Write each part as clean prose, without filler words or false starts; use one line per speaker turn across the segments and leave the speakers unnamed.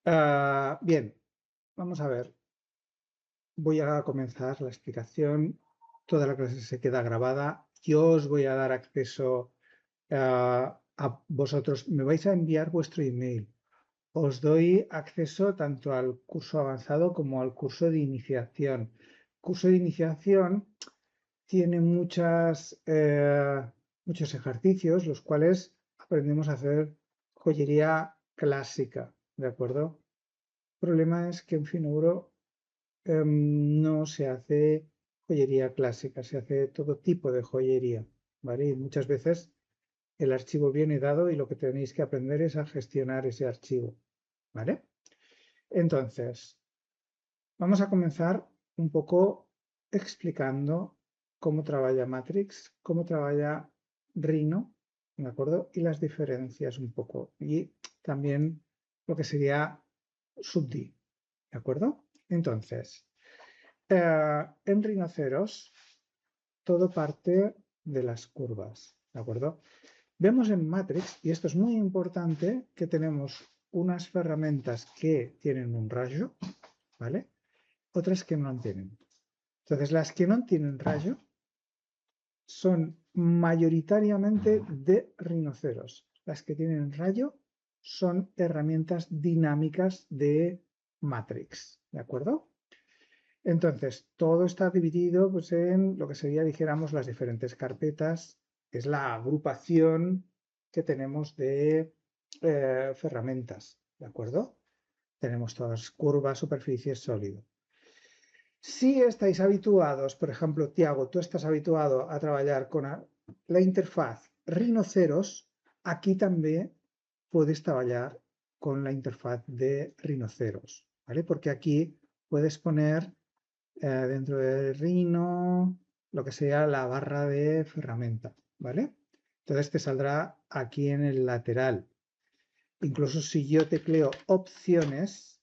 Bien, vamos a ver. Voy a comenzar la explicación. Toda la clase se queda grabada. Yo os voy a dar acceso a vosotros. Me vais a enviar vuestro email. Os doy acceso tanto al curso avanzado como al curso de iniciación. El curso de iniciación tiene muchos ejercicios, los cuales aprendemos a hacer joyería clásica, ¿de acuerdo? El problema es que en Finuro no se hace joyería clásica, se hace todo tipo de joyería, ¿vale? Y muchas veces el archivo viene dado y lo que tenéis que aprender es a gestionar ese archivo, ¿vale? Entonces, vamos a comenzar un poco explicando cómo trabaja Matrix, cómo trabaja Rhino, ¿de acuerdo? Y las diferencias un poco. Y también lo que sería SUBD, ¿de acuerdo? Entonces, en rinoceros todo parte de las curvas, ¿de acuerdo? Vemos en Matrix, y esto es muy importante, que tenemos unas herramientas que tienen un rayo, ¿vale? Otras que no tienen. Entonces, las que no tienen rayo son mayoritariamente de rinoceros. Las que tienen rayo son herramientas dinámicas de Matrix, ¿de acuerdo? Entonces, todo está dividido pues, en lo que sería, dijéramos, las diferentes carpetas. Es la agrupación que tenemos de herramientas, ¿de acuerdo? Tenemos todas curvas, superficies, sólido. Si estáis habituados, por ejemplo, Tiago, tú estás habituado a trabajar con la interfaz rinoceros, aquí también puedes trabajar con la interfaz de rinoceros, ¿vale? Porque aquí puedes poner dentro del Rhino, lo que sea la barra de herramienta, ¿vale? Entonces te saldrá aquí en el lateral. Incluso si yo tecleo opciones,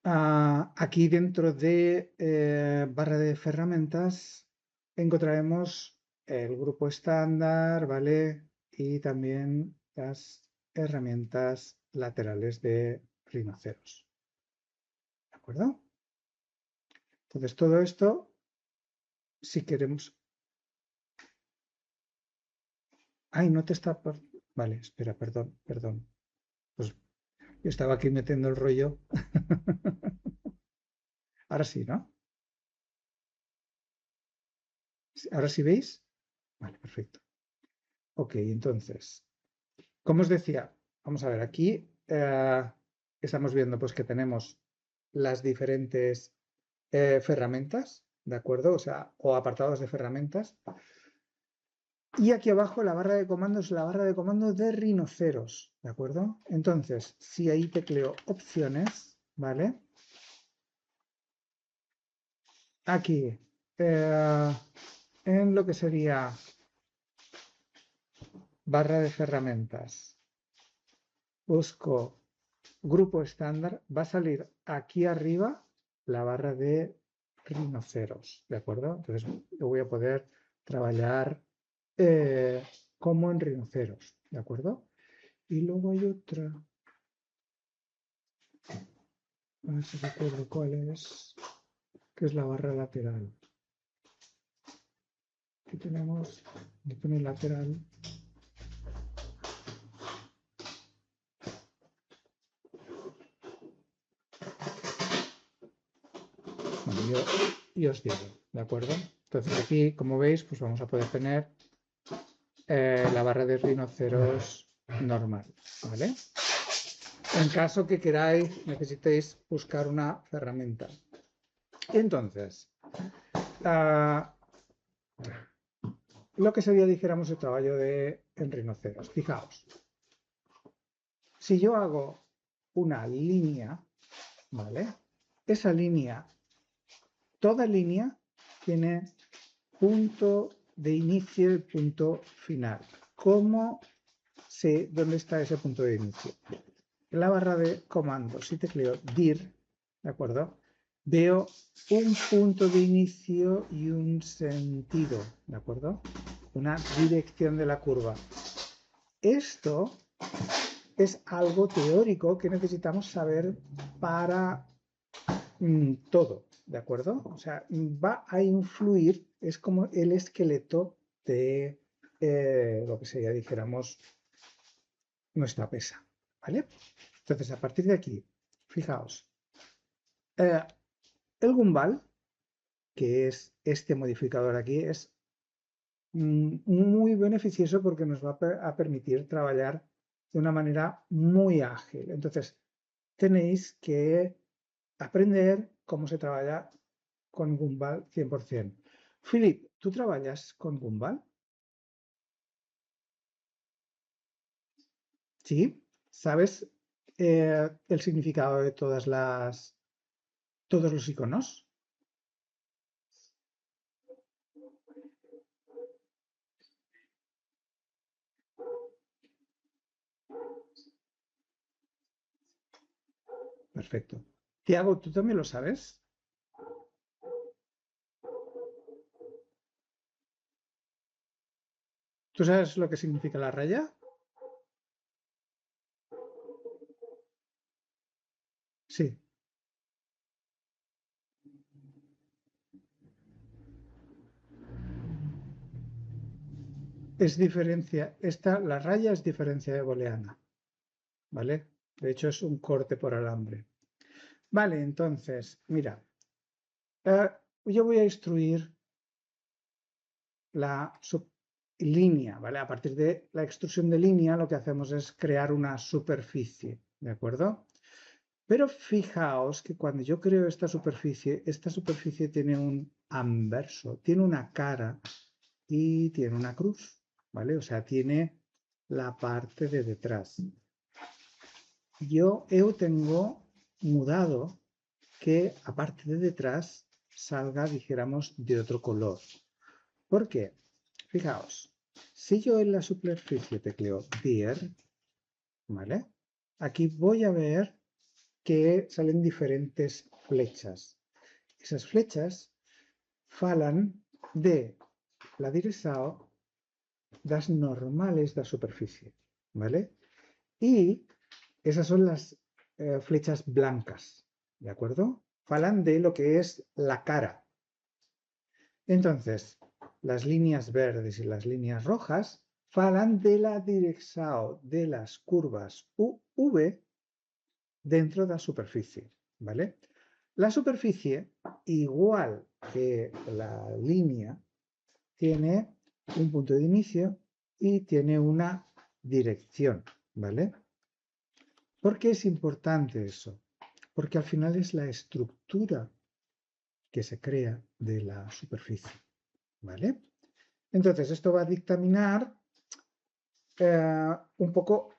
aquí dentro de barra de herramientas encontraremos el grupo estándar, ¿vale? Y también las herramientas laterales de rinoceros, ¿de acuerdo? Entonces todo esto, si queremos... Ay, no te está... Vale, espera, perdón. Pues yo estaba aquí metiendo el rollo. Ahora sí, ¿no? ¿Ahora sí veis? Vale, perfecto. Ok, entonces, como os decía, vamos a ver, aquí estamos viendo pues que tenemos las diferentes herramientas, ¿de acuerdo? O sea, o apartados de herramientas. Y aquí abajo la barra de comandos es la barra de comandos de rinoceros, ¿de acuerdo? Entonces, si ahí tecleo opciones, ¿vale? Aquí, en lo que sería barra de herramientas, busco grupo estándar, va a salir aquí arriba la barra de rinoceros, ¿de acuerdo? Entonces yo voy a poder trabajar como en rinoceros, ¿de acuerdo? Y luego hay otra, a ver si recuerdo cuál es, que es la barra lateral. Aquí tenemos, aquí pone lateral. Bueno, yo os digo, ¿de acuerdo? Entonces aquí, como veis, pues vamos a poder tener la barra de rinoceros normal, ¿vale? En caso que queráis, necesitéis buscar una herramienta. Entonces, lo que sería, dijéramos, el trabajo en rinoceros. Fijaos, si yo hago una línea, ¿vale? Esa línea, toda línea tiene punto de inicio y punto final. ¿Cómo sé dónde está ese punto de inicio? En la barra de comandos, si tecleo dir, ¿de acuerdo? Veo un punto de inicio y un sentido, ¿de acuerdo? Una dirección de la curva. esto es algo teórico que necesitamos saber para todo, ¿de acuerdo? O sea, va a influir, es como el esqueleto de lo que sería, dijéramos, nuestra pesa, ¿vale? Entonces, a partir de aquí, fijaos, el gumball, que es este modificador aquí, es muy beneficioso porque nos va a permitir trabajar de una manera muy ágil. Entonces, tenéis que aprender cómo se trabaja con Gumball 100%. Philip, ¿tú trabajas con Gumball? Sí. ¿Sabes el significado de todos los iconos? Perfecto. Tiago, ¿tú también lo sabes? ¿Tú sabes lo que significa la raya? Sí. Es diferencia, la raya es diferencia de booleana, ¿vale? De hecho, es un corte por alambre. Vale, entonces, mira, eh, yo voy a instruir la línea, ¿vale? A partir de la extrusión de línea, lo que hacemos es crear una superficie, ¿de acuerdo? Pero fijaos que cuando yo creo esta superficie tiene un anverso, tiene una cara y tiene una cruz, ¿vale? O sea, tiene la parte de detrás. Yo tengo mudado que aparte de detrás salga, dijéramos, de otro color. ¿Por qué? Fijaos, si yo en la superficie tecleo dir, ¿vale? Aquí voy a ver que salen diferentes flechas. Esas flechas falan de la dirección das normales da superficie, ¿vale? Y esas son las flechas blancas, ¿de acuerdo? Falan de lo que es la cara. Entonces, las líneas verdes y las líneas rojas falan de la dirección de las curvas UV dentro de la superficie, ¿vale? La superficie, igual que la línea, tiene un punto de inicio y tiene una dirección, ¿vale? ¿Por qué es importante eso? Porque al final es la estructura que se crea de la superficie, ¿vale? Entonces, esto va a dictaminar un poco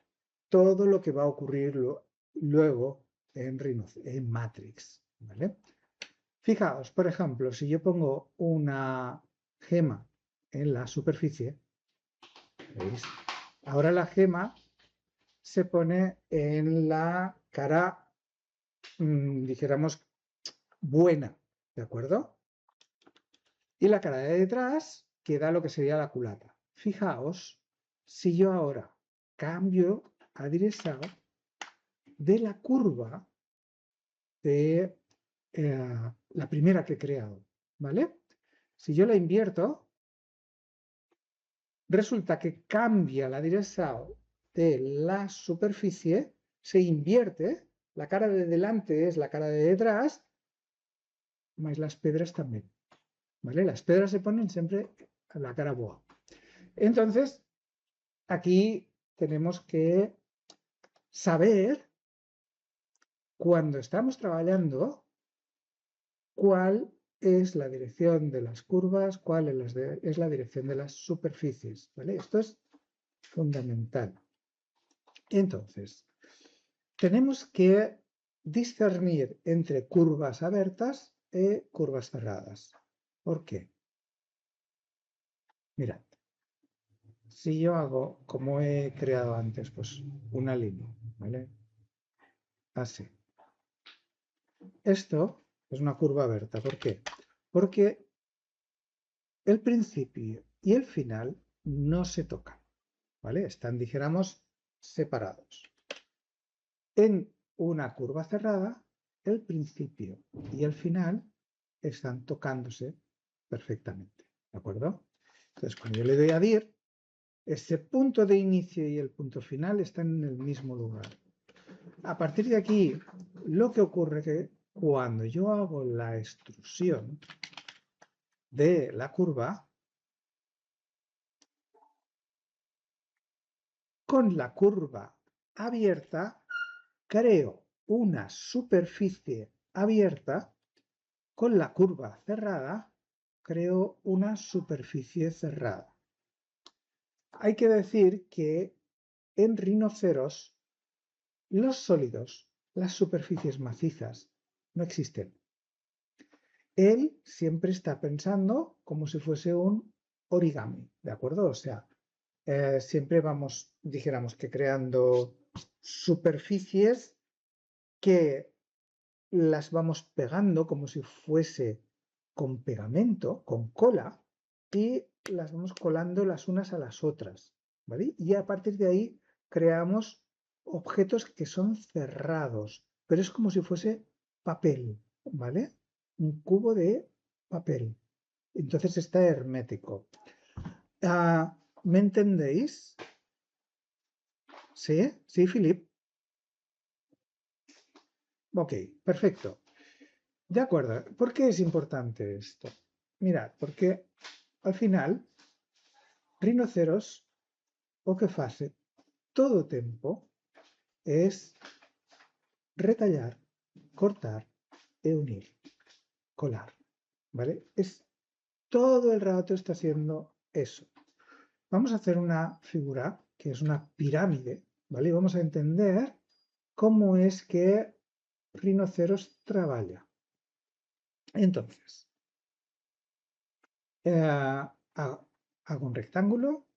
todo lo que va a ocurrir luego en Matrix, ¿vale? Fijaos, por ejemplo, si yo pongo una gema en la superficie, ¿veis? Ahora la gema se pone en la cara, dijéramos, buena, ¿de acuerdo? Y la cara de detrás queda lo que sería la culata. Fijaos, si yo ahora cambio a dirección de la curva de la primera que he creado, ¿vale? Si yo la invierto, resulta que cambia la dirección de la superficie, se invierte, la cara de delante es la cara de detrás, más las pedras también, ¿vale? Las pedras se ponen siempre a la cara boa. Entonces, aquí tenemos que saber, cuando estamos trabajando, cuál es la dirección de las curvas, cuál es la dirección de las superficies, ¿vale? Esto es fundamental. Entonces, tenemos que discernir entre curvas abiertas y curvas cerradas. ¿Por qué? Mirad, si yo hago, como he creado antes, pues una línea, ¿vale? Así. Esto es una curva abierta. ¿Por qué? Porque el principio y el final no se tocan, ¿vale? Están, dijéramos, separados. En una curva cerrada, el principio y el final están tocándose perfectamente, ¿de acuerdo? Entonces, cuando yo le doy a dir, ese punto de inicio y el punto final están en el mismo lugar. A partir de aquí, lo que ocurre es que cuando yo hago la extrusión de la curva, con la curva abierta, creo una superficie abierta, con la curva cerrada, creo una superficie cerrada. Hay que decir que en rinoceros los sólidos, las superficies macizas, no existen. Él siempre está pensando como si fuese un origami, ¿de acuerdo? O sea, siempre vamos, dijéramos que creando superficies que las vamos pegando como si fuese con pegamento, con cola, y las vamos colando las unas a las otras, ¿vale? Y a partir de ahí creamos objetos que son cerrados, pero es como si fuese papel, ¿vale? Un cubo de papel. Entonces está hermético. ¿Me entendéis? ¿Sí? ¿Sí, Filip? Ok, perfecto. De acuerdo. ¿Por qué es importante esto? Mirad, porque al final, rinoceros, o que fase, todo tempo es retallar, cortar e unir, colar, ¿vale? Es todo el rato está haciendo eso. Vamos a hacer una figura que es una pirámide, ¿vale? Y vamos a entender cómo es que rinoceros trabaja. Entonces, hago un rectángulo,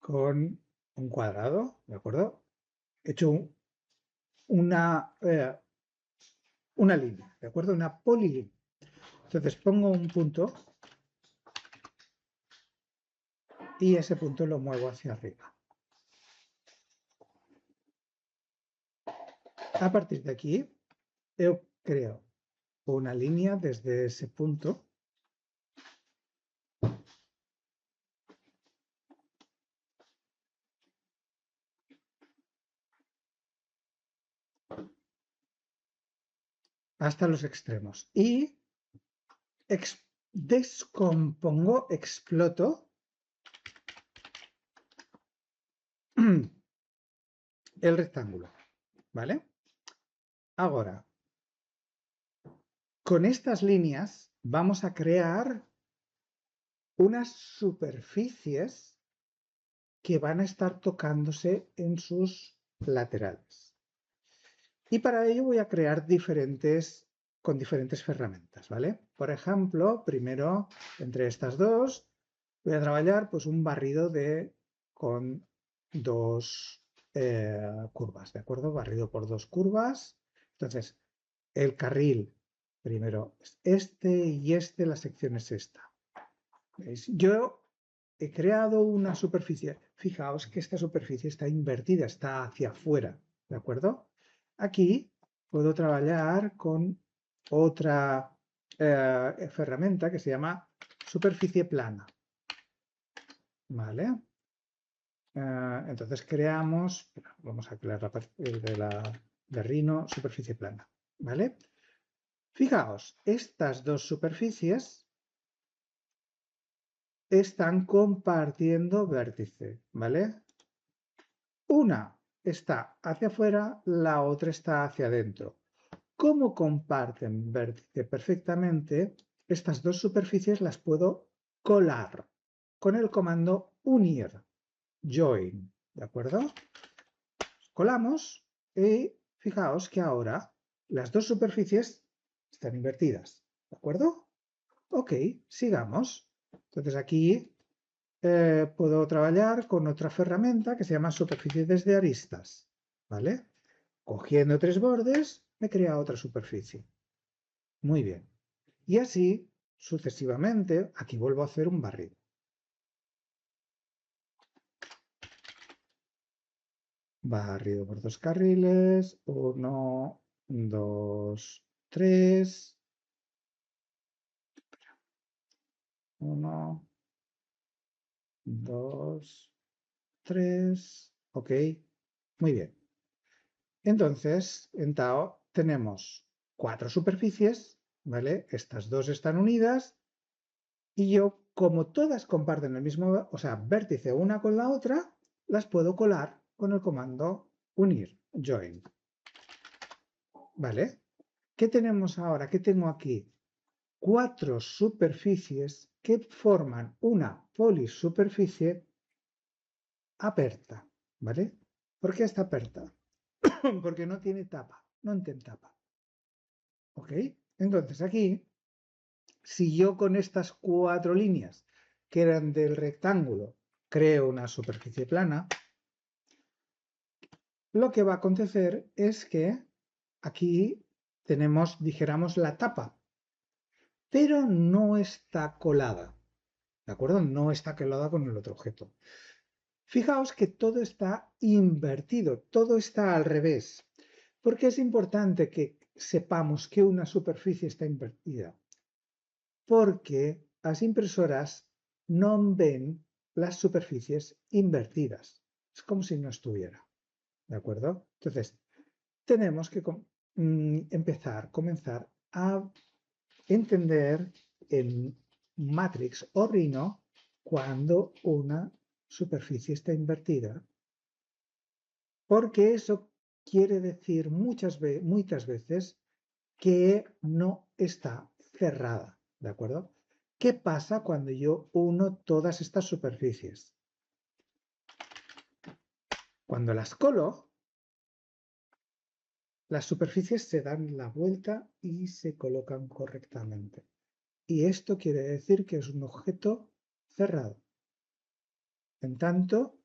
con un cuadrado, ¿de acuerdo? He hecho una línea, ¿de acuerdo? Una polilínea. Entonces pongo un punto y ese punto lo muevo hacia arriba. A partir de aquí, yo creo una línea desde ese punto hasta los extremos y descompongo, exploto el rectángulo, ¿vale? Ahora, con estas líneas vamos a crear unas superficies que van a estar tocándose en sus laterales. Y para ello voy a crear con diferentes herramientas, ¿vale? Por ejemplo, primero, entre estas dos, voy a trabajar pues, un barrido con dos curvas, ¿de acuerdo? Barrido por dos curvas. Entonces, el carril primero es este y la sección es esta. ¿Veis? Yo he creado una superficie. Fijaos que esta superficie está invertida, está hacia afuera, ¿de acuerdo? Aquí puedo trabajar con otra herramienta que se llama superficie plana, ¿vale? Entonces creamos, vamos a crear de Rhino, superficie plana, ¿vale? Fijaos, estas dos superficies están compartiendo vértice, ¿vale? Una está hacia afuera, la otra está hacia adentro. ¿Cómo comparten vértice perfectamente? Estas dos superficies las puedo colar con el comando unir, join, ¿de acuerdo? Colamos y fijaos que ahora las dos superficies están invertidas, ¿de acuerdo? Ok, sigamos. Entonces aquí puedo trabajar con otra herramienta que se llama superficie desde aristas, ¿vale? Cogiendo tres bordes, me crea otra superficie. Muy bien. Y así sucesivamente, aquí vuelvo a hacer un barrido. Barrido por 2 carriles, 1, 2, 3, 1, 2, 3, ok, muy bien. Entonces, en Tao tenemos 4 superficies, ¿vale? Estas dos están unidas y yo, como todas comparten el mismo, o sea, vértice una con la otra, las puedo colar con el comando unir, join, ¿vale? ¿Qué tenemos ahora? ¿Qué tengo aquí? 4 superficies que forman una polisuperficie aperta, ¿vale? ¿Por qué está aperta? Porque no tiene tapa, no tiene tapa. ¿Ok? Entonces aquí, si yo con estas 4 líneas que eran del rectángulo creo una superficie plana, lo que va a acontecer es que aquí tenemos, dijéramos, la tapa, pero no está colada, ¿de acuerdo? No está colada con el otro objeto. Fijaos que todo está invertido, todo está al revés. ¿Por qué es importante que sepamos que una superficie está invertida? Porque las impresoras no ven las superficies invertidas. Es como si no estuviera. ¿De acuerdo? Entonces, tenemos que comenzar a entender en Matrix o Rhino cuando una superficie está invertida, porque eso quiere decir muchas veces que no está cerrada, ¿de acuerdo? ¿Qué pasa cuando yo uno todas estas superficies? Cuando las colo, las superficies se dan la vuelta y se colocan correctamente. Y esto quiere decir que es un objeto cerrado. En tanto,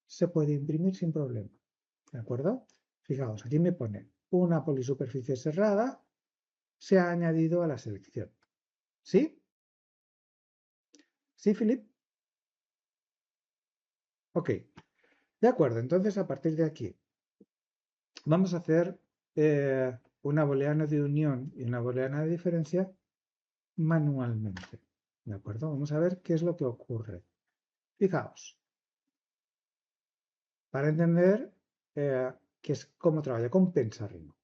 se puede imprimir sin problema. ¿De acuerdo? Fijaos, aquí me pone una polisuperficie cerrada, se ha añadido a la selección. ¿Sí? ¿Sí, Philip? Ok. De acuerdo, entonces a partir de aquí vamos a hacer una booleana de unión y una booleana de diferencia manualmente. ¿De acuerdo? Vamos a ver qué es lo que ocurre. Fijaos, para entender qué es cómo trabaja con pensarrimo.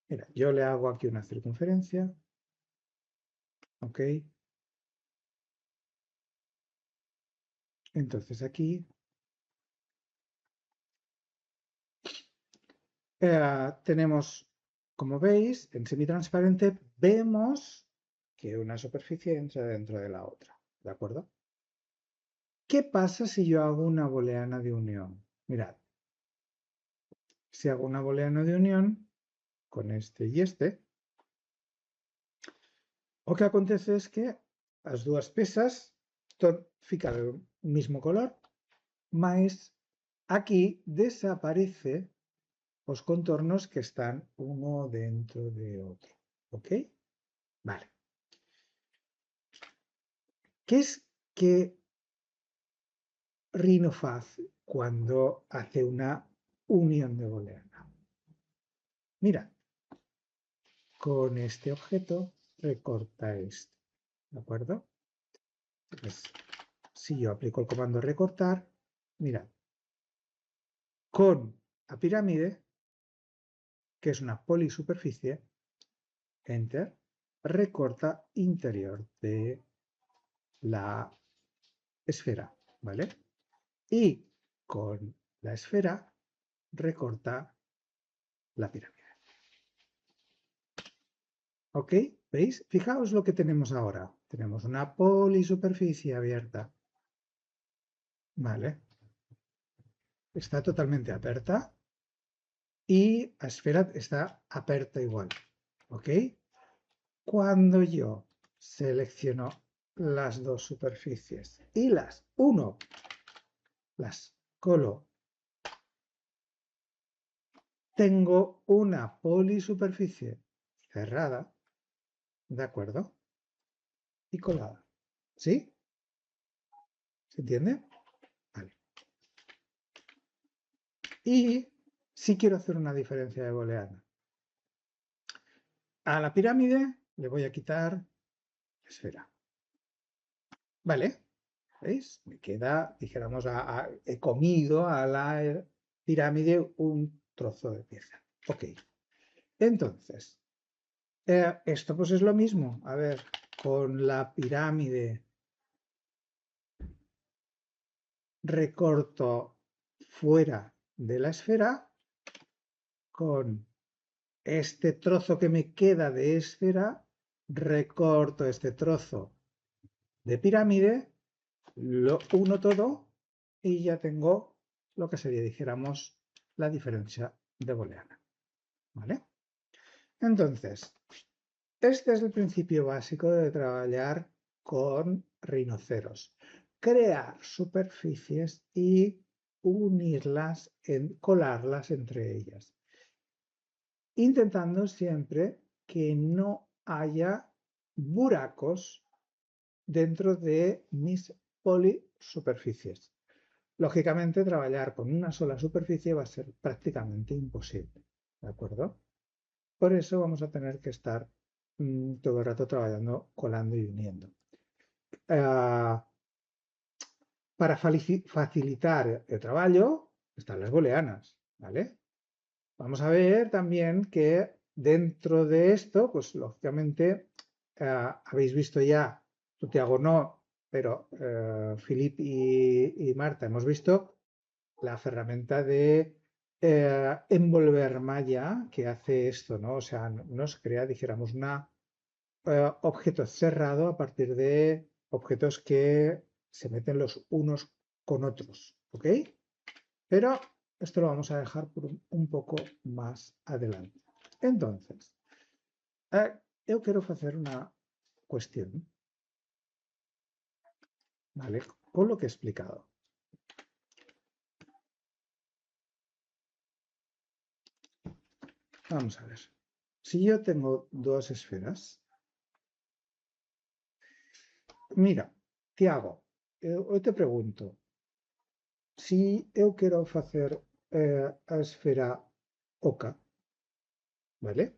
Mira, yo le hago aquí una circunferencia. Ok. Entonces aquí tenemos, como veis, en semitransparente vemos que una superficie entra dentro de la otra. ¿De acuerdo? ¿Qué pasa si yo hago una booleana de unión? Mirad, si hago una booleana de unión con este y este, o que acontece es que as dúas pesas fican el mismo color, mas aquí desaparece os contornos que están uno dentro de otro. ¿Ok? Vale. ¿Qué es que Rhino hace cuando hace una unión de booleana? Mira, con este objeto recorta este. ¿De acuerdo? Entonces, si yo aplico el comando recortar, mirad, con la pirámide, que es una polisuperficie, enter, recorta interior de la esfera, ¿vale? Y con la esfera recorta la pirámide. ¿Ok? ¿Veis? Fijaos lo que tenemos ahora. Tenemos una polisuperficie abierta. ¿Vale? Está totalmente aperta y la esfera está aperta igual. ¿Ok? Cuando yo selecciono las dos superficies y las uno, las colo, tengo una polisuperficie cerrada, ¿De acuerdo? Y colada. ¿Sí? ¿Se entiende? Vale. Y si quiero hacer una diferencia de booleana. A la pirámide le voy a quitar esfera. ¿Vale? ¿Veis? Me queda, dijéramos, he comido a la pirámide un trozo de pieza. Ok. Entonces, esto pues es lo mismo. A ver, con la pirámide recorto fuera de la esfera, con este trozo que me queda de esfera, recorto este trozo de pirámide, lo uno todo y ya tengo lo que sería, dijéramos, la diferencia de booleana. ¿Vale? Entonces, este es el principio básico de trabajar con rinoceros. Crear superficies y unirlas, colarlas entre ellas. Intentando siempre que no haya buracos dentro de mis polisuperficies. Lógicamente, trabajar con una sola superficie va a ser prácticamente imposible. ¿De acuerdo? Por eso vamos a tener que estar todo el rato trabajando, colando y uniendo. Para facilitar el trabajo están las booleanas, ¿vale? Vamos a ver también que dentro de esto, pues lógicamente habéis visto ya, Santiago no, pero Filip y Marta hemos visto la herramienta de envolver malla que hace esto, ¿no? O sea, nos crea, dijéramos, un objeto cerrado a partir de objetos que se meten los unos con otros, ¿ok? Pero esto lo vamos a dejar por un poco más adelante. Entonces, yo quiero hacer una cuestión, ¿vale? Con lo que he explicado. Vamos a ver. Si yo tengo dos esferas, mira, Tiago, hoy te pregunto, si yo quiero hacer a esfera oca, ¿vale?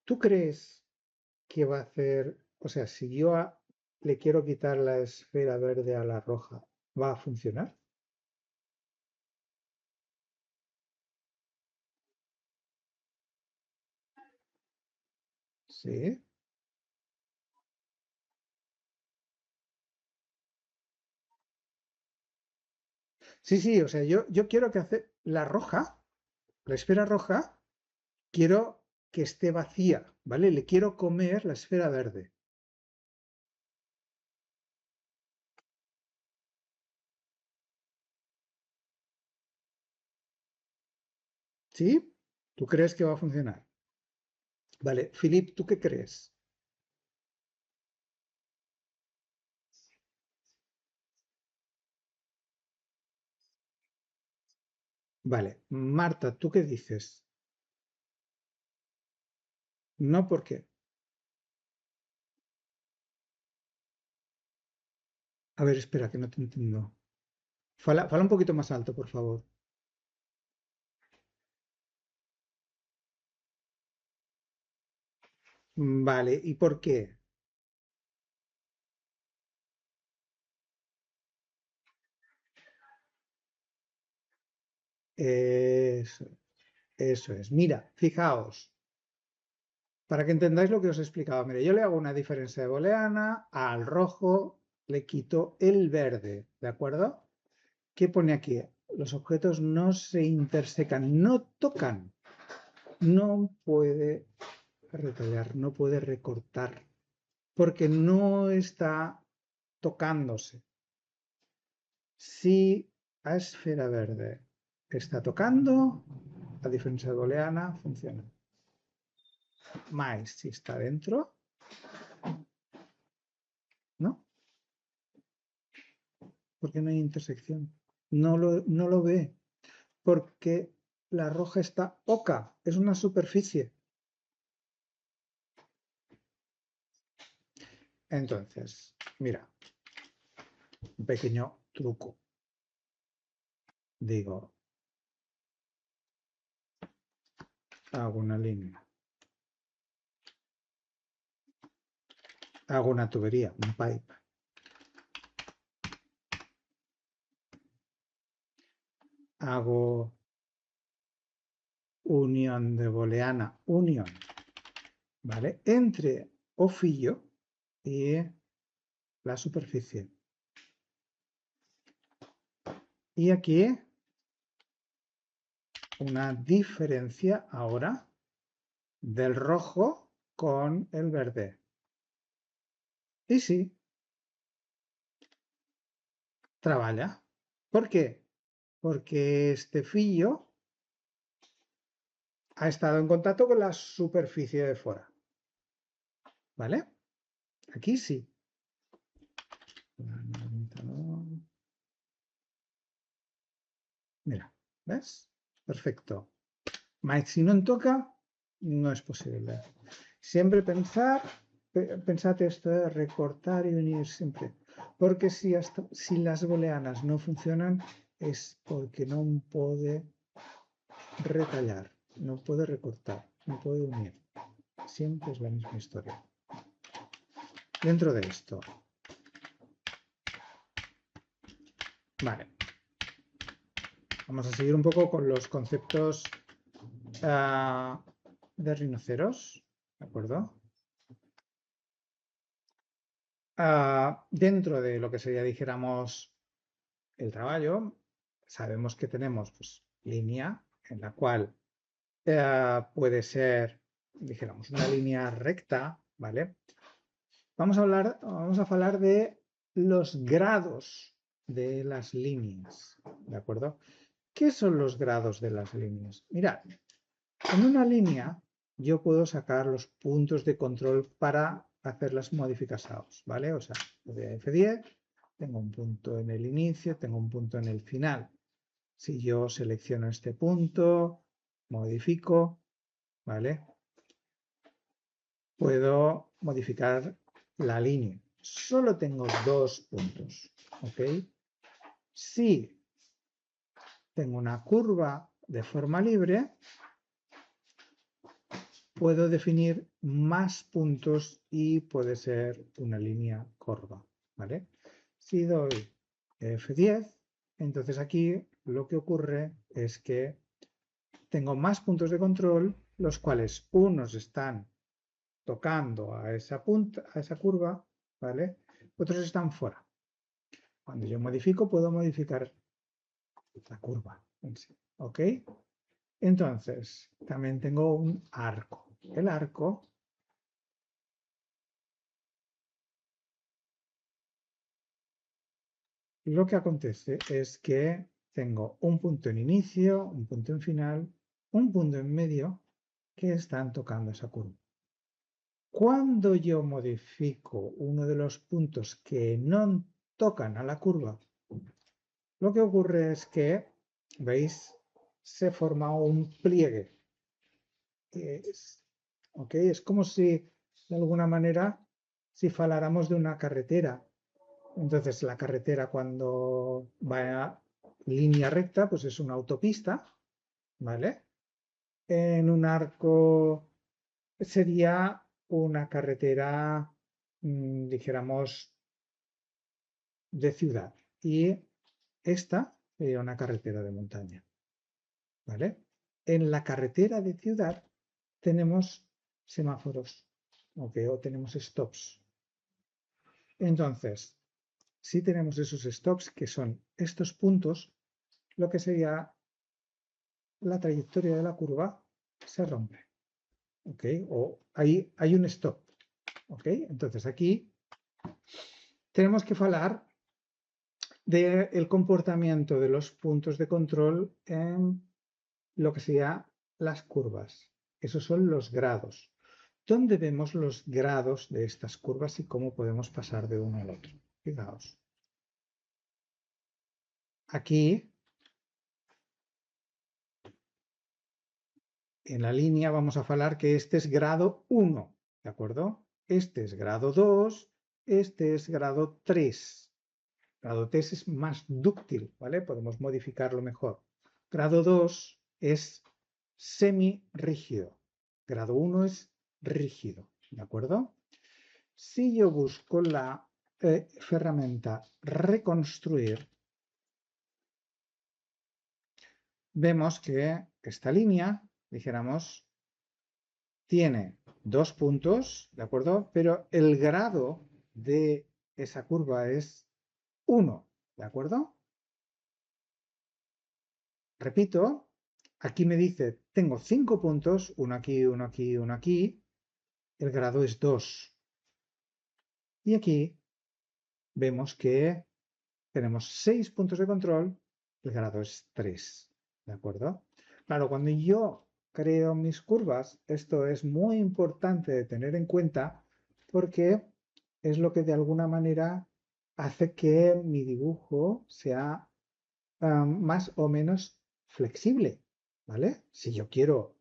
¿Tú crees que va a hacer, o sea, si yo le quiero quitar la esfera verde a la roja, ¿va a funcionar? Sí. Sí, sí, o sea, yo quiero que hace la roja, la esfera roja, quiero que esté vacía, ¿vale? Le quiero comer la esfera verde. ¿Sí? ¿Tú crees que va a funcionar? Vale, Filip, ¿tú qué crees? Vale, Marta, ¿tú qué dices? No, ¿por qué? A ver, espera, que no te entiendo. Fala un poquito más alto, por favor. Vale, ¿y por qué? Eso, eso es. Mira, fijaos, para que entendáis lo que os he explicado. Mire, yo le hago una diferencia de booleana, al rojo le quito el verde, ¿de acuerdo? ¿Qué pone aquí? Los objetos no se intersecan, no tocan, no puede retallar, no puede recortar, porque no está tocándose. Si a esfera verde está tocando, la diferencia booleana funciona. Más si está dentro, ¿no? Porque no hay intersección. No lo ve. Porque la roja está oca, es una superficie. Entonces, mira, un pequeño truco. Digo, hago una línea. Hago una tubería, un pipe. Hago unión de booleana, unión, ¿vale? Entre o fillo y la superficie. Y aquí una diferencia ahora del rojo con el verde. Y sí, trabaja. ¿Por qué? Porque este fillo ha estado en contacto con la superficie de fuera. ¿Vale? Aquí sí. Mira, ¿ves? Perfecto. Si no toca, no es posible. Siempre pensad esto de recortar y unir siempre. Porque si las booleanas no funcionan es porque no puede retallar, no puede recortar, no puede unir. Siempre es la misma historia. Dentro de esto. Vale. Vamos a seguir un poco con los conceptos de rinoceros. ¿De acuerdo? Dentro de lo que sería, dijéramos, el trabajo, sabemos que tenemos pues, línea en la cual puede ser, dijéramos, una línea recta, ¿vale? Vamos a hablar de los grados de las líneas, ¿de acuerdo? ¿Qué son los grados de las líneas? Mirad, en una línea yo puedo sacar los puntos de control para hacer las modificaciones, ¿vale? O sea, de F10, tengo un punto en el inicio, tengo un punto en el final. Si yo selecciono este punto, modifico, ¿vale? Puedo modificar la línea. Solo tengo dos puntos, ¿ok? Si tengo una curva de forma libre, puedo definir más puntos y puede ser una línea curva, ¿vale? Si doy F10, entonces aquí lo que ocurre es que tengo más puntos de control, los cuales unos están tocando a esa punta, a esa curva, ¿vale? Otros están fuera. Cuando yo modifico, puedo modificar la curva en sí, ¿ok? Entonces, también tengo un arco. El arco lo que acontece es que tengo un punto en inicio, un punto en final, un punto en medio que están tocando esa curva. Cuando yo modifico uno de los puntos que no tocan a la curva, lo que ocurre es que, ¿veis? Se forma un pliegue. Es como si, de alguna manera, si faláramos de una carretera. Entonces, la carretera cuando va a línea recta, pues es una autopista, ¿vale? En un arco sería una carretera, dijéramos, de ciudad. Y esta sería una carretera de montaña, ¿vale? En la carretera de ciudad tenemos semáforos, ¿ok? O tenemos stops. Entonces, si tenemos esos stops, que son estos puntos, lo que sería la trayectoria de la curva se rompe. ¿Ok? O hay un stop. ¿Ok? Entonces aquí tenemos que hablar del comportamiento de los puntos de control en lo que sería las curvas. Esos son los grados. ¿Dónde vemos los grados de estas curvas y cómo podemos pasar de uno al otro? Fijaos. Aquí, en la línea, vamos a hablar que este es grado 1, ¿de acuerdo? Este es grado 2 este es grado 3. Grado 3 es más dúctil, ¿vale? Podemos modificarlo mejor. Grado 2 es semi-rígido. Grado 1 es rígido, ¿de acuerdo? Si yo busco la herramienta reconstruir, vemos que esta línea, dijéramos, tiene 2 puntos, ¿de acuerdo? Pero el grado de esa curva es 1, ¿de acuerdo? Repito, aquí me dice, tengo 5 puntos, uno aquí, uno aquí, uno aquí, el grado es 2. Y aquí vemos que tenemos 6 puntos de control, el grado es 3, ¿de acuerdo? Claro, cuando yo creo mis curvas, esto es muy importante de tener en cuenta porque es lo que de alguna manera hace que mi dibujo sea más o menos flexible, ¿vale? Si yo quiero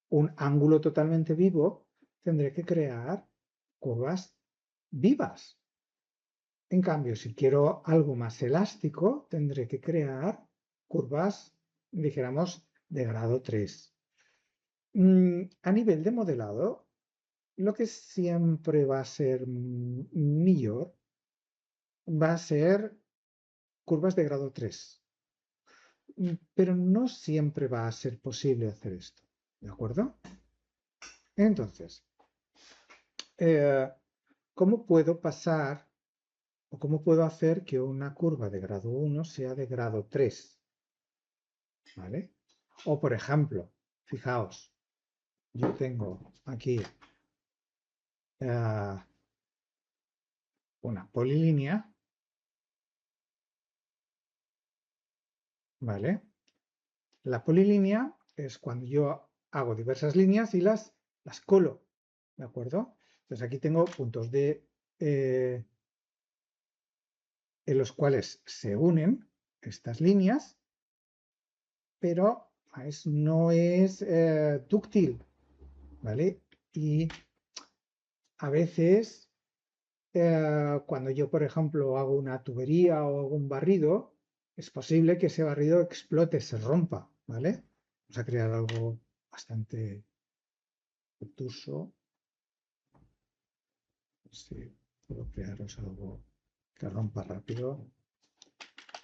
un ángulo totalmente vivo, tendré que crear curvas vivas. En cambio, si quiero algo más elástico, tendré que crear curvas, dijéramos, de grado 3. A nivel de modelado, lo que siempre va a ser mejor va a ser curvas de grado 3. Pero no siempre va a ser posible hacer esto, ¿de acuerdo? Entonces, eh, ¿cómo puedo pasar o cómo puedo hacer que una curva de grado 1 sea de grado 3? ¿Vale? O por ejemplo, fijaos, yo tengo aquí una polilínea, ¿vale? La polilínea es cuando yo hago diversas líneas y las colo, ¿de acuerdo? Entonces aquí tengo puntos en los cuales se unen estas líneas, pero no es dúctil, ¿vale? Y a veces, cuando yo, por ejemplo, hago una tubería o hago un barrido, es posible que ese barrido explote, se rompa, ¿vale? Vamos a crear algo bastante obtuso. Si puedo crearos algo que rompa rápido.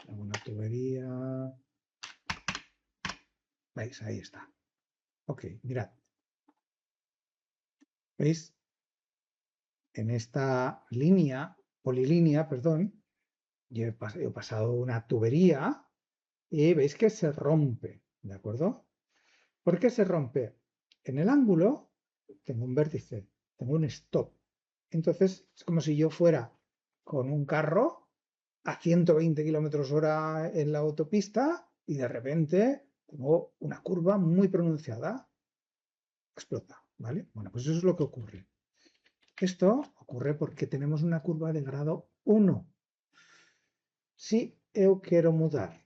Una tubería. ¿Veis? Ahí está. Ok, mirad. ¿Veis? En esta polilínea, perdón, yo he pasado una tubería y veis que se rompe, ¿de acuerdo? ¿Por qué se rompe? En el ángulo tengo un vértice, tengo un stop. Entonces es como si yo fuera con un carro a 120 km/h en la autopista y de repente tengo una curva muy pronunciada. Explota, ¿vale? Bueno, pues eso es lo que ocurre. Esto ocurre porque tenemos una curva de grado 1. Si yo quiero mudar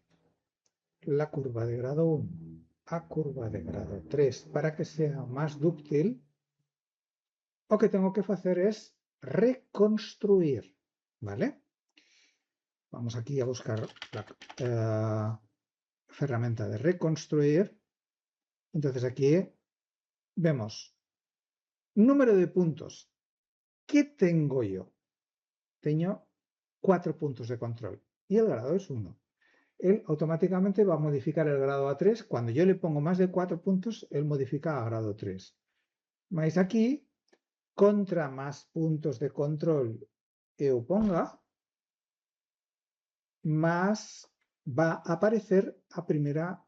la curva de grado 1 a curva de grado 3 para que sea más dúctil, lo que tengo que hacer es reconstruir, ¿vale? Vamos aquí a buscar la herramienta de reconstruir. Entonces aquí vemos número de puntos. ¿Qué tengo yo? Tengo 4 puntos de control y el grado es 1. Él automáticamente va a modificar el grado a 3. Cuando yo le pongo más de 4 puntos, él modifica a grado 3. ¿Veis aquí? Contra más puntos de control yo ponga, más va a aparecer a primera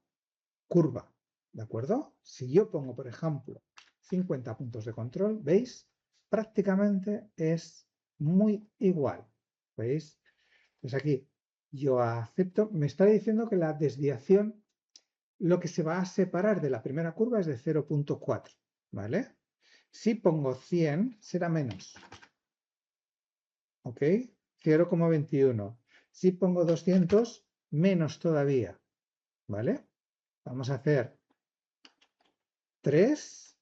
curva. ¿De acuerdo? Si yo pongo, por ejemplo, 50 puntos de control, ¿veis? Prácticamente es muy igual. ¿Veis? Pues aquí yo acepto, me está diciendo que la desviación, lo que se va a separar de la primera curva es de 0,4, ¿vale? Si pongo 100 será menos, ¿ok? 0,21. Si pongo 200, menos todavía, ¿vale? Vamos a hacer 3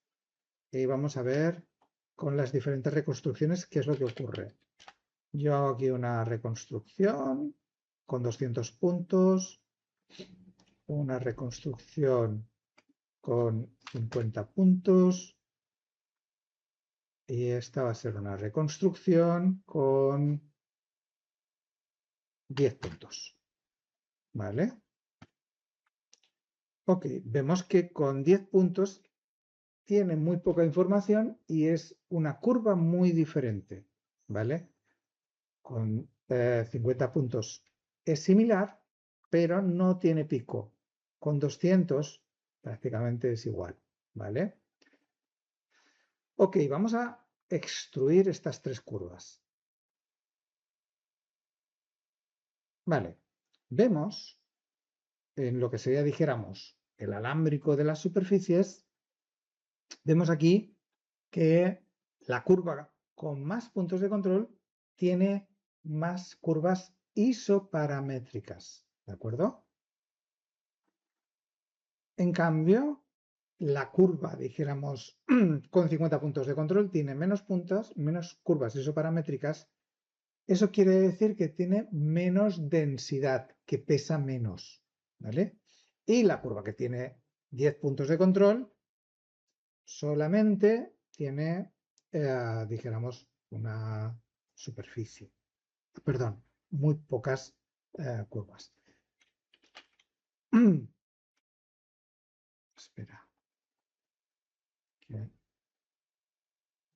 y vamos a ver con las diferentes reconstrucciones qué es lo que ocurre. Yo hago aquí una reconstrucción con 200 puntos, una reconstrucción con 50 puntos y esta va a ser una reconstrucción con 10 puntos. ¿Vale? Ok, vemos que con 10 puntos tiene muy poca información y es una curva muy diferente. ¿Vale? Con 50 puntos es similar, pero no tiene pico. Con 200 prácticamente es igual. ¿Vale? Ok, vamos a extruir estas tres curvas. Vale, vemos en lo que sería, dijéramos, el alámbrico de las superficies, vemos aquí que la curva con más puntos de control tiene más curvas isoparamétricas, ¿de acuerdo? En cambio, la curva, dijéramos, con 50 puntos de control tiene menos puntos, menos curvas isoparamétricas. Eso quiere decir que tiene menos densidad, que pesa menos, ¿vale? Y la curva que tiene 10 puntos de control solamente tiene, dijéramos, una superficie. Perdón, muy pocas curvas. Espera.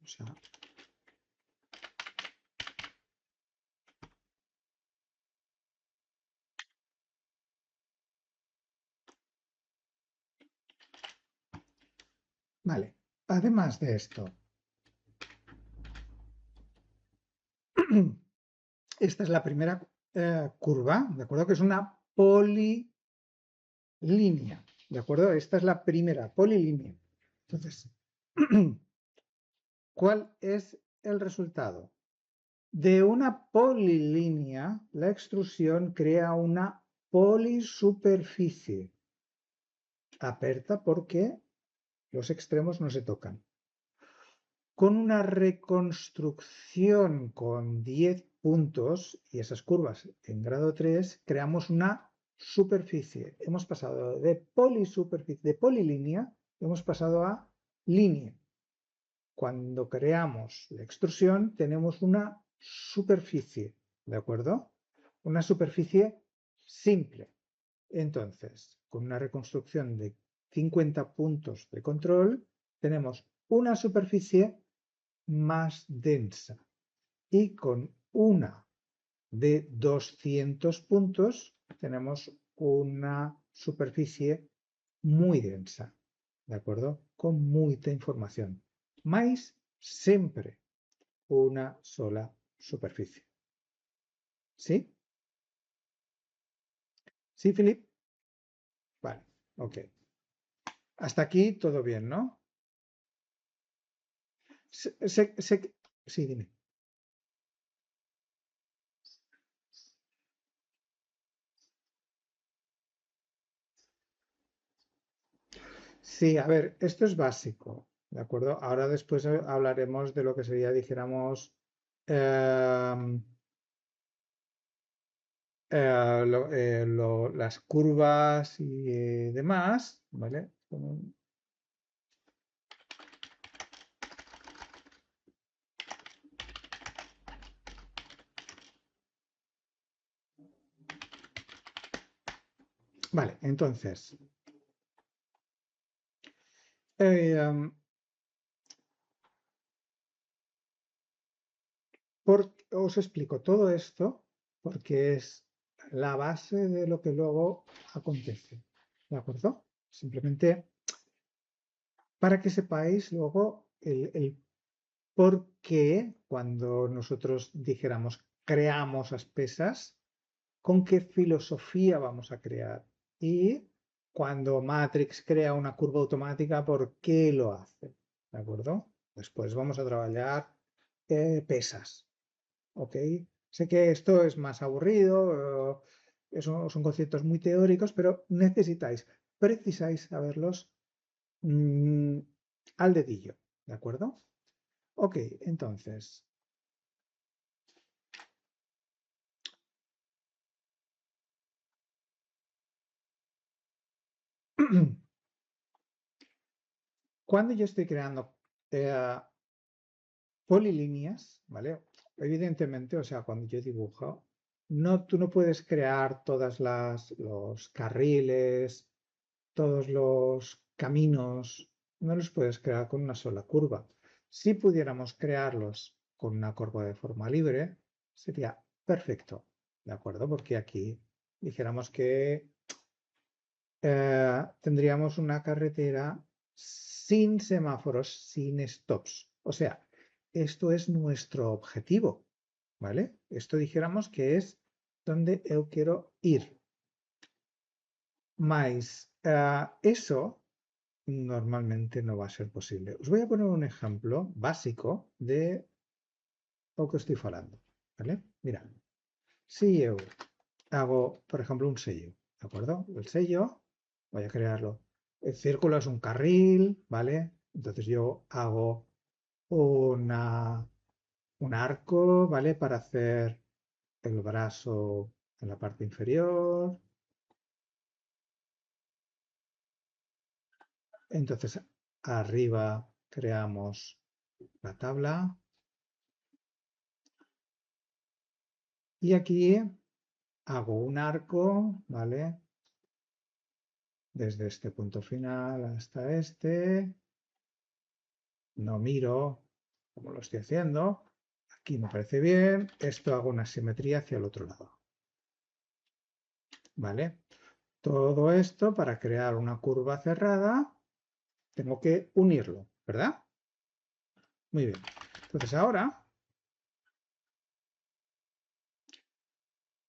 O sea, vale. Además de esto, esta es la primera curva, ¿de acuerdo? Que es una polilínea, ¿de acuerdo? Esta es la primera polilínea. Entonces, ¿cuál es el resultado? De una polilínea, la extrusión crea una polisuperficie aperta porque los extremos no se tocan. Con una reconstrucción con 10 puntos y esas curvas en grado 3, creamos una superficie. Hemos pasado de polisuperficie, de polilínea, hemos pasado a línea. Cuando creamos la extrusión tenemos una superficie, ¿de acuerdo? Una superficie simple. Entonces, con una reconstrucción de 50 puntos de control, tenemos una superficie más densa. Y con una de 200 puntos tenemos una superficie muy densa, ¿de acuerdo? Con mucha información. Mais sempre una sola superficie. ¿Sí? ¿Sí, Filip? Vale, ok. Hasta aquí todo bien, ¿no? Sí, dime. Sí, a ver, esto es básico, ¿de acuerdo? Ahora después hablaremos de lo que sería, dijéramos, em, las curvas y demás, ¿vale? Vale, entonces, em, os explico todo esto porque es la base de lo que luego acontece, ¿de acuerdo? Simplemente para que sepáis luego el por qué cuando nosotros dijéramos creamos aspersas, con qué filosofía vamos a crear y cuando Matrix crea una curva automática, ¿por qué lo hace? ¿De acuerdo? Después vamos a trabajar pesas. ¿Ok? Sé que esto es más aburrido, son conceptos muy teóricos, pero precisáis saberlos mm, al dedillo, ¿de acuerdo? Ok, entonces, Cuando yo estoy creando polilíneas, ¿vale? Evidentemente, o sea, cuando yo dibujo, tú no puedes crear todos los carriles, todos los caminos, no los puedes crear con una sola curva. Si pudiéramos crearlos con una curva de forma libre, sería perfecto, ¿de acuerdo? Porque aquí dijéramos que tendríamos una carretera sin semáforos, sin stops. O sea, esto es nuestro objetivo, ¿vale? Esto dijéramos que es donde yo quiero ir. Más eso normalmente no va a ser posible. Os voy a poner un ejemplo básico de lo que estoy hablando, ¿vale? Mirad, si yo hago, por ejemplo, un sello, ¿de acuerdo? El sello, voy a crearlo. El círculo es un carril, ¿vale? Entonces yo hago un arco, ¿vale? Para hacer el brazo en la parte inferior. Entonces arriba creamos la tabla. Y aquí hago un arco, ¿vale? Desde este punto final hasta este. No miro como lo estoy haciendo. Aquí me parece bien. Esto hago una simetría hacia el otro lado. ¿Vale? Todo esto para crear una curva cerrada tengo que unirlo, ¿verdad? Muy bien. Entonces ahora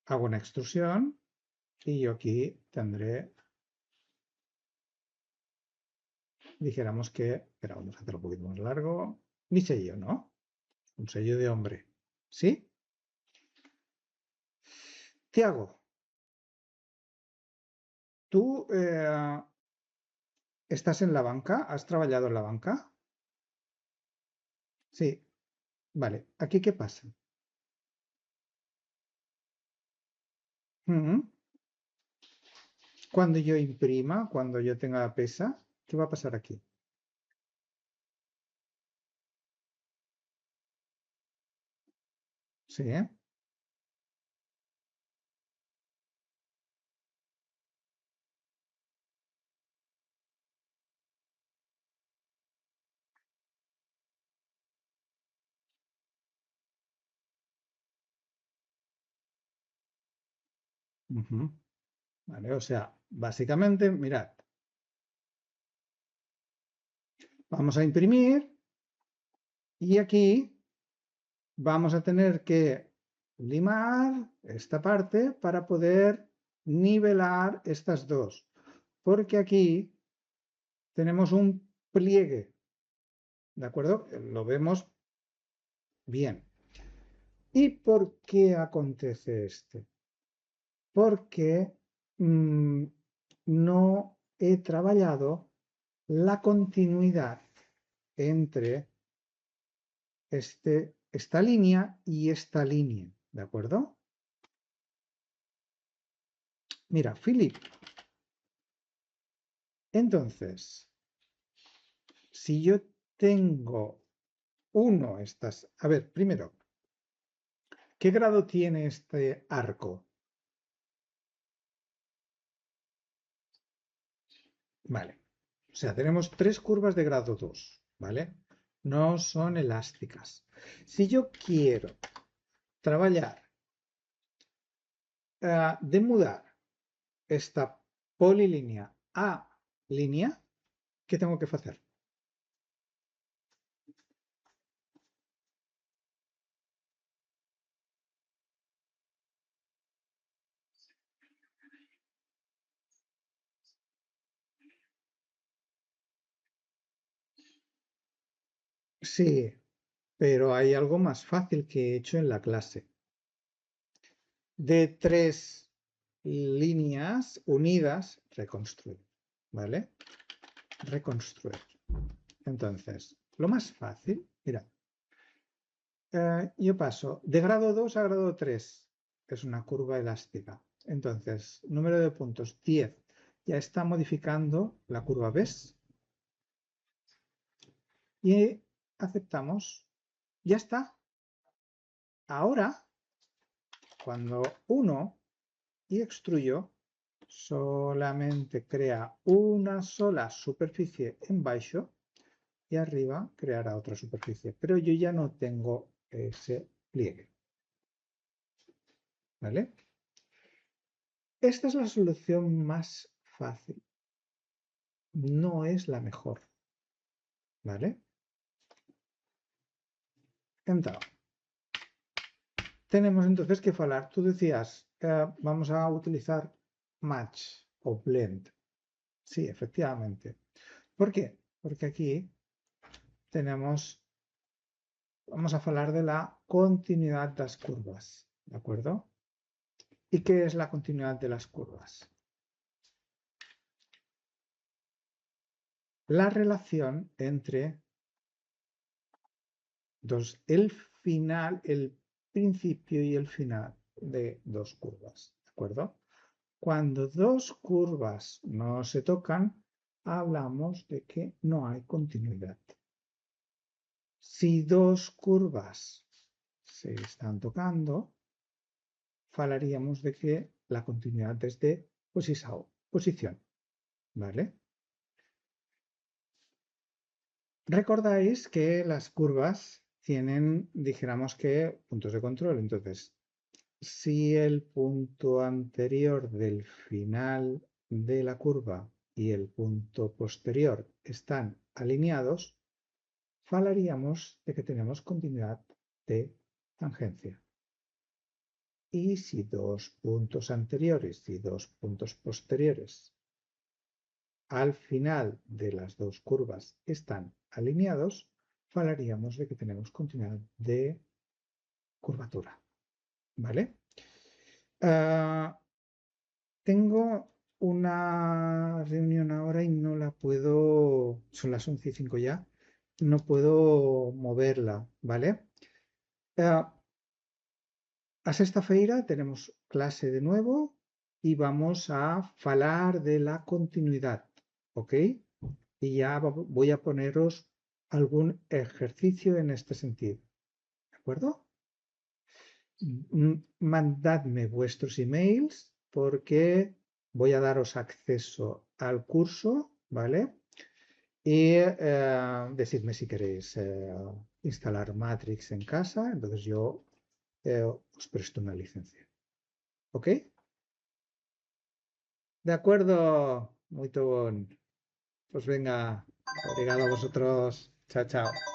hago una extrusión y yo aquí tendré, dijéramos que, espera, vamos a hacerlo un poquito más largo, mi sello, ¿no? Un sello de hombre. ¿Sí? Tiago, ¿tú estás en la banca? ¿Has trabajado en la banca? Sí. Vale. ¿Aquí qué pasa? Mm. Cuando yo imprima, cuando yo tenga pesa, ¿qué va a pasar aquí? Sí, ¿eh? Ujú. Vale, o sea, básicamente, mirad, vamos a imprimir y aquí vamos a tener que limar esta parte para poder nivelar estas dos, porque aquí tenemos un pliegue, ¿de acuerdo? Lo vemos bien. ¿Y por qué acontece esto? Porque no he trabajado la continuidad entre esta línea y esta línea, ¿de acuerdo? Mira, Philip, entonces, si yo tengo a ver, primero, ¿qué grado tiene este arco? Vale, o sea, tenemos tres curvas de grado 2, ¿vale? No son elásticas. Si yo quiero trabajar de mudar esta polilínea a línea, ¿qué tengo que hacer? Sí, pero hay algo más fácil que he hecho en la clase. De tres líneas unidas, reconstruir, ¿vale? Reconstruir. Entonces, lo más fácil, mira, yo paso de grado 2 a grado 3, es una curva elástica. Entonces, número de puntos 10. ya está modificando la curva, ¿ves? Y aceptamos. Ya está. Ahora, cuando uno y extruyo, solamente crea una sola superficie en baixo y arriba creará otra superficie. Pero yo ya no tengo ese pliegue. ¿Vale? Esta es la solución más fácil. No es la mejor. ¿Vale? Entonces, tenemos entonces que hablar. Tú decías, vamos a utilizar match o blend. Sí, efectivamente. ¿Por qué? Porque aquí vamos a hablar de la continuidad de las curvas. ¿De acuerdo? ¿Y qué es la continuidad de las curvas? La relación entre el final, el principio y el final de dos curvas. ¿De acuerdo? Cuando dos curvas no se tocan, hablamos de que no hay continuidad. Si dos curvas se están tocando, hablaríamos de que la continuidad es de posición. ¿Vale? Recordáis que las curvas tienen, dijéramos que, puntos de control. Entonces, si el punto anterior del final de la curva y el punto posterior están alineados, hablaríamos de que tenemos continuidad de tangencia. Y si dos puntos anteriores y dos puntos posteriores al final de las dos curvas están alineados, hablaríamos de que tenemos continuidad de curvatura. ¿Vale? Tengo una reunión ahora y no la puedo, son las 11:05 ya, no puedo moverla, ¿vale? A sexta feira tenemos clase de nuevo y vamos a falar de la continuidad, ¿ok? Y ya voy a poneros algún ejercicio en este sentido, ¿de acuerdo? Mandadme vuestros emails porque voy a daros acceso al curso, ¿vale? Y decidme si queréis instalar Matrix en casa, entonces yo os presto una licencia. ¿Ok? De acuerdo, muy bien. Pues venga, obrigado a vosotros. Chao, chao.